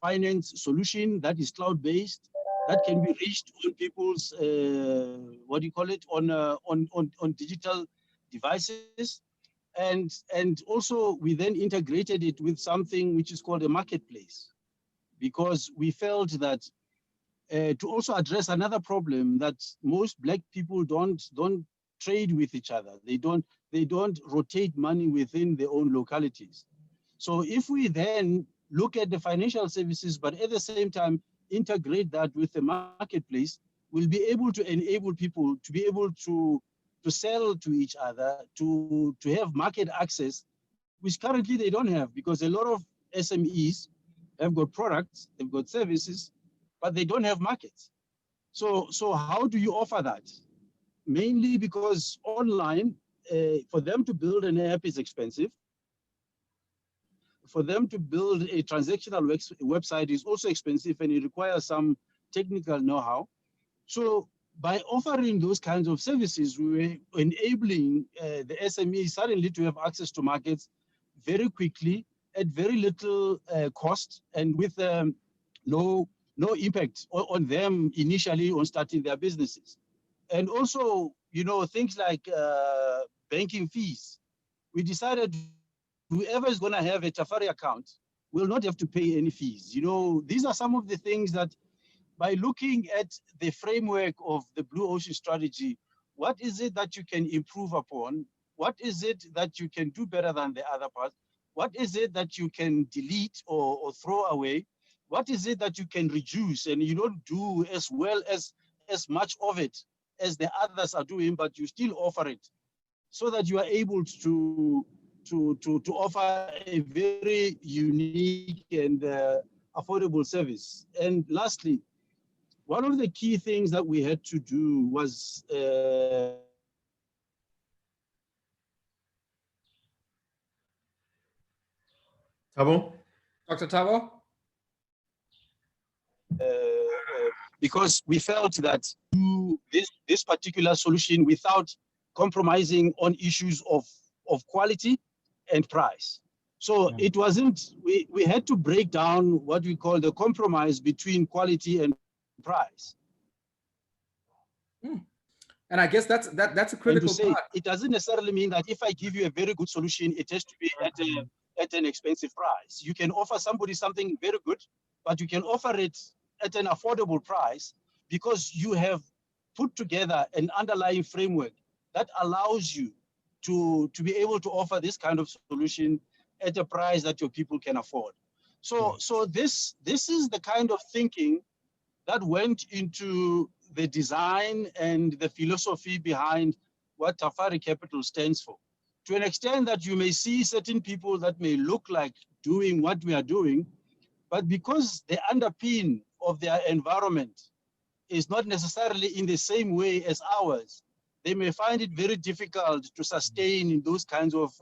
finance solution that is cloud-based, that can be reached on people's on digital devices, and also we then integrated it with something which is called a marketplace, because we felt that to also address another problem, that most Black people don't trade with each other. They don't rotate money within their own localities. So if we then look at the financial services, but at the same time integrate that with the marketplace, will be able to enable people to be able to sell to each other, to have market access, which currently they don't have, because a lot of SMEs have got products, they've got services, but they don't have markets. So how do you offer that? Mainly because online, for them to build an app is expensive. For them to build a transactional website is also expensive, and it requires some technical know-how. So by offering those kinds of services, we're enabling the SME suddenly to have access to markets very quickly at very little cost, and with no impact on them initially on starting their businesses. And also, you know, things like banking fees. We decided whoever is going to have a Tafari account will not have to pay any fees. You know, these are some of the things that, by looking at the framework of the Blue Ocean strategy, what is it that you can improve upon? What is it that you can do better than the other part? What is it that you can delete or throw away? What is it that you can reduce and you don't do as well as much of it as the others are doing, but you still offer it, so that you are able to offer a very unique and affordable service. And lastly, one of the key things that we had to do was
Thabo?
Dr. Thabo?
Because we felt that this particular solution without compromising on issues of quality and price. So it wasn't, we had to break down what we call the compromise between quality and price.
And I guess that's a critical part.
It doesn't necessarily mean that if I give you a very good solution, it has to be at an expensive price. You can offer somebody something very good, but you can offer it at an affordable price because you have put together an underlying framework that allows you to be able to offer this kind of solution at a price that your people can afford. So this is the kind of thinking that went into the design and the philosophy behind what Tafari Capital stands for. To an extent that you may see certain people that may look like doing what we are doing, but because the underpin of their environment is not necessarily in the same way as ours, they may find it very difficult to sustain in those kinds of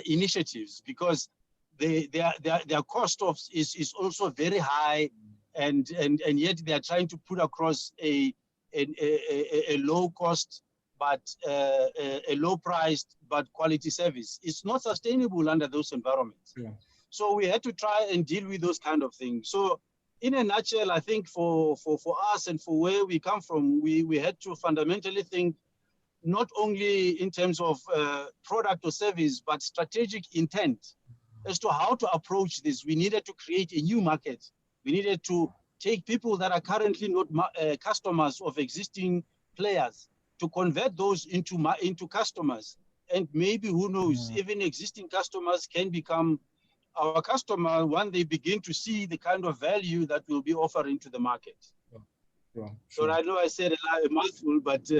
initiatives, because their cost is also very high, and yet they are trying to put across a low cost but a low priced but quality service. It's not sustainable under those environments. So we had to try and deal with those kind of things. So in a nutshell, I think for us and for where we come from, we had to fundamentally think not only in terms of product or service, but strategic intent as to how to approach this. We needed to create a new market. We needed to take people that are currently not customers of existing players, to convert those into customers. And maybe, who knows, even existing customers can become our customer when they begin to see the kind of value that we'll be offering to the market. So I know I said a mouthful, but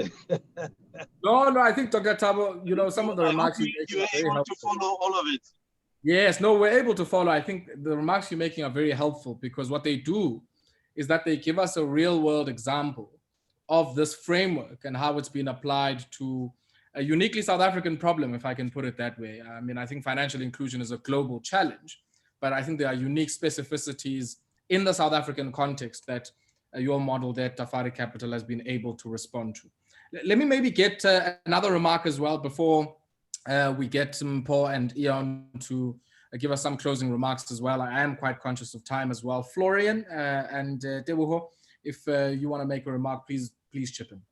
no, I think Dr. Thabo, you know, some of the remarks
you were able to follow all of it.
Yes, no, we're able to follow. I think the remarks you're making are very helpful, because what they do is that they give us a real world example of this framework and how it's been applied to a uniquely South African problem, if I can put it that way. I mean, I think financial inclusion is a global challenge, but I think there are unique specificities in the South African context that your model there, Tafari Capital, has been able to respond to. Let me maybe get another remark as well before we get Paul and Eon to give us some closing remarks as well. I am quite conscious of time as well. Florian and Teboho, if you want to make a remark, please chip in.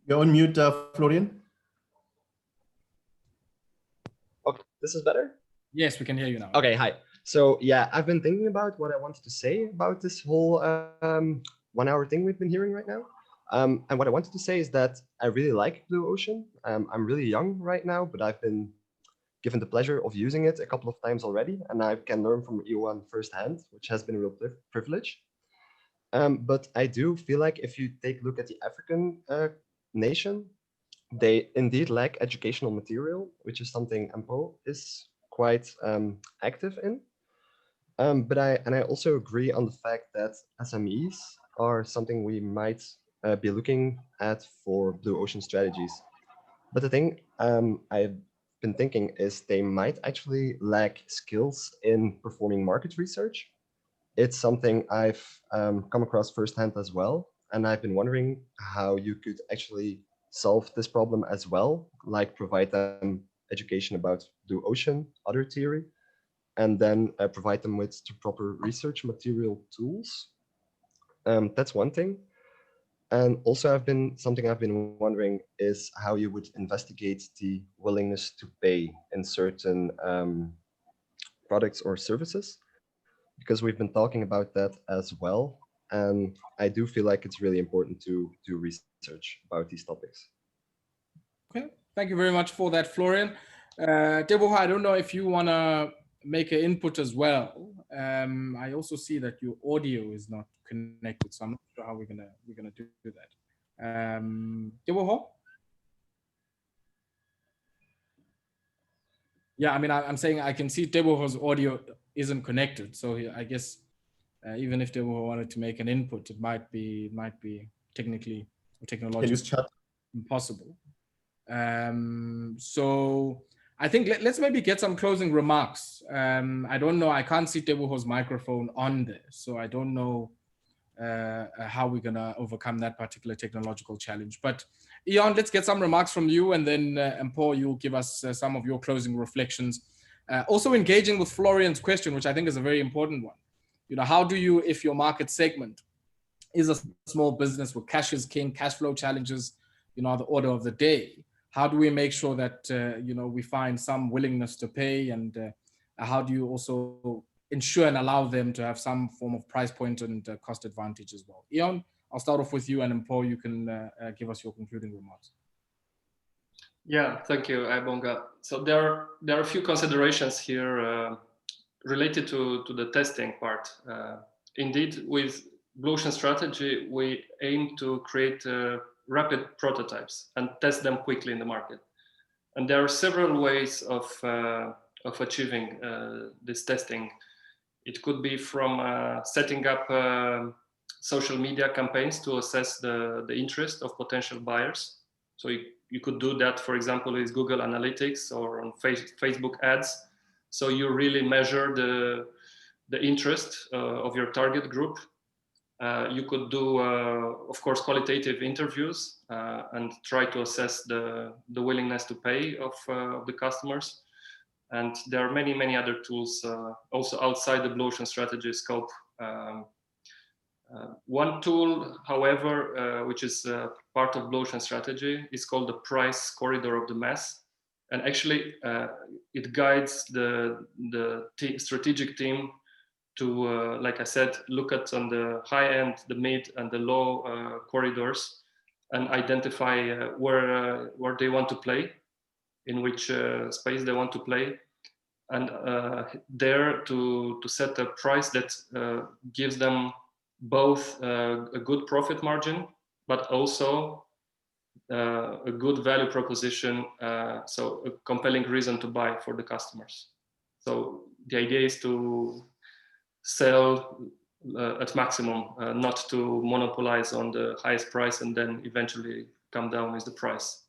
You're on mute, Florian.
Okay, this is better?
Yes, we can hear you now.
Okay, hi. So yeah, I've been thinking about what I wanted to say about this whole 1 hour thing we've been hearing right now. And what I wanted to say is that I really like Blue Ocean. I'm really young right now, but I've been given the pleasure of using it a couple of times already, and I can learn from Iwan firsthand, which has been a real privilege. But I do feel like if you take a look at the African nation, they indeed lack educational material, which is something AMPO is quite active in. But I also agree on the fact that SMEs are something we might be looking at for blue ocean strategies. But the thing I've been thinking is they might actually lack skills in performing market research. It's something I've come across firsthand as well. And I've been wondering how you could actually solve this problem as well, like provide them education about blue ocean, other theory, and then provide them with the proper research material tools. That's one thing. And also something I've been wondering is how you would investigate the willingness to pay in certain products or services, because we've been talking about that as well. And I do feel like it's really important to do research about these topics.
Okay, thank you very much for that, Florian. Teboho, I don't know if you want to make an input as well. I also see that your audio is not connected, so I'm not sure how we're gonna do that. Teboho? Yeah, I mean, I'm saying I can see Teboho's audio isn't connected, so I guess even if Teboho wanted to make an input, it might be technically or technologically impossible. So I think let's maybe get some closing remarks. I don't know, I can't see Teboho's microphone on there, so I don't know how we're gonna overcome that particular technological challenge. But Ian, let's get some remarks from you, and then Paul, you'll give us some of your closing reflections. Also engaging with Florian's question, which I think is a very important one. You know, how do you, if your market segment is a small business where cash is king, cash flow challenges, you know, are the order of the day, how do we make sure that, you know, we find some willingness to pay, and how do you also ensure and allow them to have some form of price point and cost advantage as well? Ian, I'll start off with you, and then Paul, you can give us your concluding remarks.
Yeah, thank you, Ayabonga. So there are a few considerations here related to the testing part. Indeed, with Blue Ocean strategy, we aim to create rapid prototypes and test them quickly in the market. And there are several ways of achieving this testing. It could be from setting up social media campaigns to assess the interest of potential buyers. So you could do that, for example, with Google Analytics or on Facebook ads. So you really measure the interest of your target group. You could do, of course, qualitative interviews and try to assess the willingness to pay of the customers. And there are many, many other tools also outside the Blue Ocean strategy scope. One tool, however, which is part of Blue Ocean strategy, is called the price corridor of the mass. And actually, it guides the strategic team to, like I said, look at on the high end, the mid and the low corridors, and identify where they want to play, in which space they want to play, and there to set a price that gives them both a good profit margin, but also a good value proposition, so a compelling reason to buy for the customers. So the idea is to sell at maximum, not to monopolize on the highest price and then eventually come down with the price.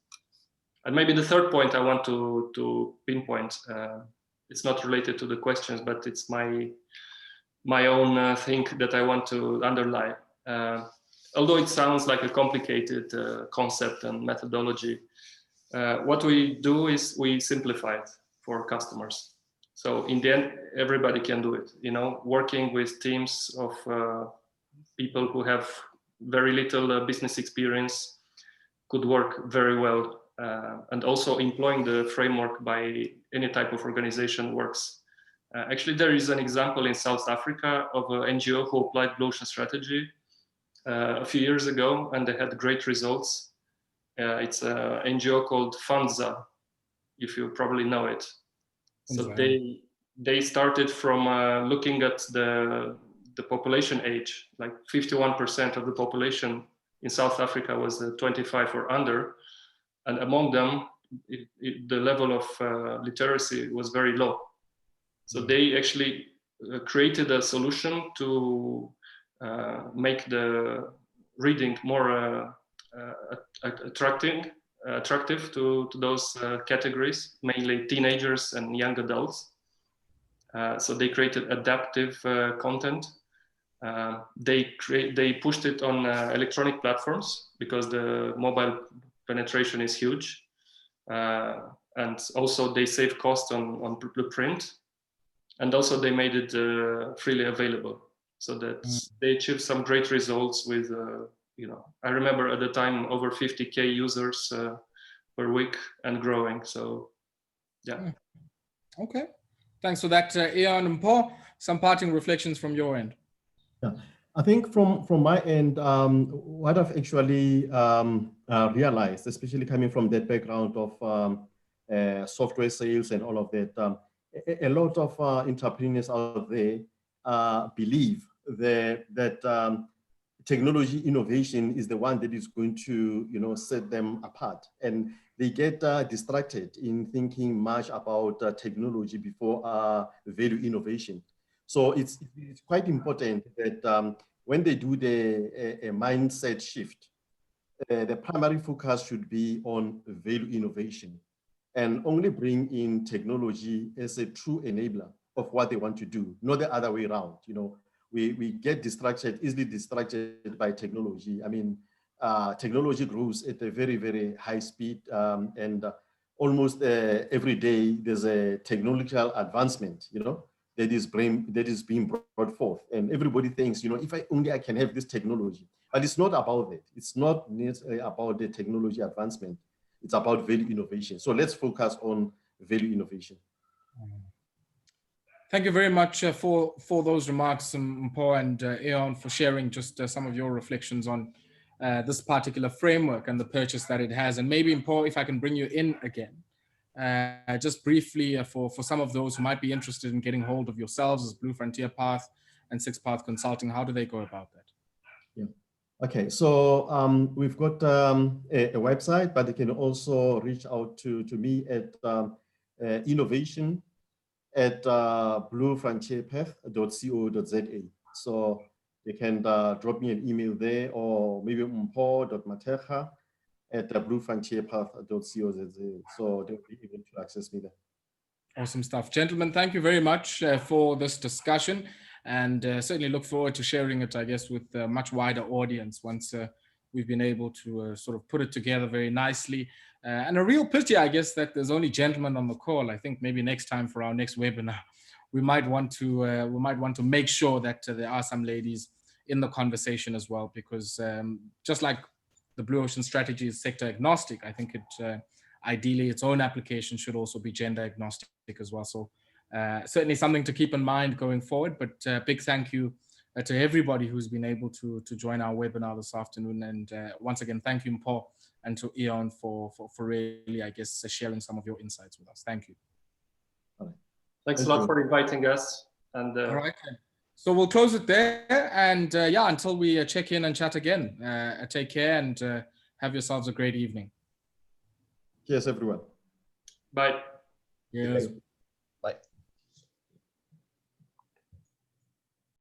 And maybe the third point I want to pinpoint, it's not related to the questions, but it's my own thing that I want to underline. Although it sounds like a complicated concept and methodology, what we do is we simplify it for customers. So in the end, everybody can do it. You know, working with teams of people who have very little business experience could work very well. And also employing the framework by any type of organization works. Actually, there is an example in South Africa of an NGO who applied Blue Ocean strategy a few years ago, and they had great results. It's an NGO called Fundza, if you probably know it. So they started from looking at the population age, like 51% of the population in South Africa was 25 or under, and among them, the level of literacy was very low. So they actually created a solution to make the reading more attractive to those categories, mainly teenagers and young adults. So they created adaptive content. They pushed it on electronic platforms because the mobile penetration is huge. And also they save cost on print. And also they made it freely available, so that they achieved some great results with, I remember at the time over 50K users per week and growing. So, yeah.
Okay, thanks for that, Ian and Paul. Some parting reflections from your end.
Yeah, I think from my end, what I've actually realized, especially coming from that background of software sales and all of that, a lot of entrepreneurs out there believe that technology innovation is the one that is going to, set them apart, and they get distracted in thinking much about technology before value innovation. So it's quite important that when they do a mindset shift, the primary focus should be on value innovation, and only bring in technology as a true enabler of what they want to do, not the other way around. We get easily distracted by technology. I mean, technology grows at a very, very high speed, and almost every day there's a technological advancement, that is being brought forth, and everybody thinks, if I can have this technology, but it's not about it. It's not about the technology advancement. It's about value innovation. So let's focus on value innovation.
Thank you very much for those remarks, Paul and Eon, for sharing just some of your reflections on this particular framework and the purchase that it has. And maybe, Paul, if I can bring you in again, just briefly for some of those who might be interested in getting hold of yourselves as Blue Frontier Path and Six Path Consulting, how do they go about that?
Yeah. Okay, so we've got a website, but they can also reach out to me at innovation at bluefrontierpath.co.za. So they can drop me an email there, or maybe mpo.mateja@bluefrontierpath.co.za. So they'll be able to access me there.
Awesome stuff. Gentlemen, thank you very much for this discussion, and certainly look forward to sharing it, I guess, with a much wider audience once we've been able to sort of put it together very nicely. And a real pity, I guess, that there's only gentlemen on the call. I think maybe next time for our next webinar, we might want to make sure that there are some ladies in the conversation as well, because just like the Blue Ocean strategy is sector agnostic, I think it ideally its own application should also be gender agnostic as well. So certainly something to keep in mind going forward. But big thank you to everybody who's been able to join our webinar this afternoon. And once again, thank you, Paul, and to Eon for really, I guess, sharing some of your insights with us. Thank you.
Thanks a lot for inviting us. And
all right. So we'll close it there. And yeah, until we check in and chat again, take care and have yourselves a great evening.
Cheers, everyone.
Bye.
Yes.